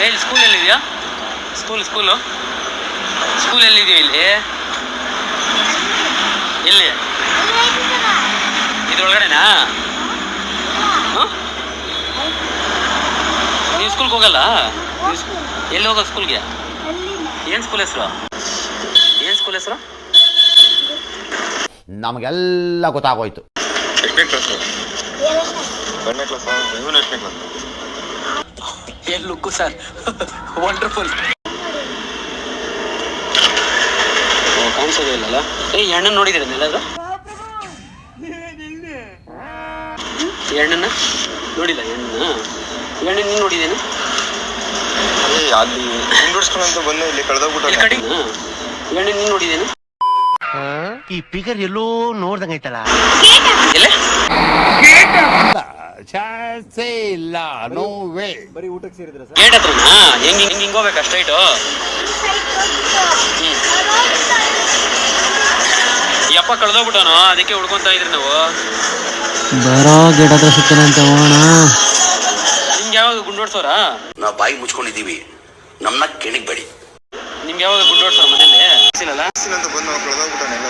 ಇಲ್ಲಿ ಸ್ಕೂಲ್ ಎಲ್ಲಿದೆಯಾ? School school ಎಲ್ಲಿದೆಯಾ? ಇಲ್ಲಿ ಎಲ್ಲಿ? ಇದ್ರೊಳಗಡೆನಾ? ನೀವು ಸ್ಕೂಲ್ಗೆ ಹೋಗಲ್ಲ? ಎಲ್ಲಿ ಹೋಗೋದು ಸ್ಕೂಲ್ಗೆ? ಏನು ಸ್ಕೂಲ್ ಹೆಸರು? ನಮಗೆಲ್ಲ ಗೊತ್ತಾಗೋಯ್ತು. ಎಷ್ಟನೇ ಕ್ಲಾಸು? 1ನೇ ಕ್ಲಾಸಾ? ಇವನು ಎಷ್ಟನೇ ಕ್ಲಾಸ್? ಏನು ಲುಕ್ಕು ಸರ್, ವಂಡರ್ಫುಲ್. ಕಾಣಿಸೋದೇ ಇಲ್ಲಲ್ಲ. ಹೆಣ್ಣನ್ನು ನೋಡಿದ್ದೀರ ಎಲ್ಲಾದ್ರೂ? ಹೆಣ್ಣನ್ನ ನೋಡಿಲ್ಲ? ಹೆಣ್ಣು ನೀನು ನೋಡಿದ್ದೇನೆ ಅಲ್ಲಿ ಹಿಂದುಡ್ಸ್ಕೊಂಡಂತ ಬಂದು ಇಲ್ಲಿ ಕಳೆದೋಗ್ಬಿಟ್ಟು ಕಟಿಂಗ್. ಹೆಣ್ಣು ನೀನು ನೋಡಿದ್ದೇನೆ? ಈ ಫಿಗರ್ ಎಲ್ಲೋ ನೋಡ್ದಂಗೈತಲ್ಲ. ಎಲ್ಲ ಚಾನ್ಸೇ ಇಲ್ಲ, ನೋ ವೇ. ಬರೀ ಊಟಕ್ಕೆ ಸೇರಿದ್ರ ಸರ್? ಗೇಟ್ ಹತ್ರನಾ? ಹಿಂಗೆ ಹೋಗ್ಬೇಕಾ ಸ್ಟ್ರೈಟು? ಈ ಅಪ್ಪ ಕಳೆದೋಗ್ಬಿಟ್ಟವನು, ಅದಕ್ಕೆ ಹುಡ್ಕೊಂತ ಇದ್ರಿ ನಾವು. ಬರೋ ಗೇಟ್ ಹತ್ರ ಸಿಗ್ತಾನಂತ ಹೋಗೋಣ. ನಿಮ್ಗೆ ಯಾವಾಗ ಗುಂಡೋಡ್ಸೋರ? ನಾವು ಬಾಯಿ ಮುಚ್ಕೊಂಡಿದ್ದೀವಿ, ನಮ್ಮನ್ನ ಕೆಣಿಗ್ಬೇಡಿ. ನಿಮ್ಗೆ ಯಾವಾಗ ಗುಂಡೋಡ್ಸೋರ ಮನೇಲಿ? ಬಂದು ಕಳೆದೋಗ್ಬಿಟ್ಟಾನೆಲ್ಲ.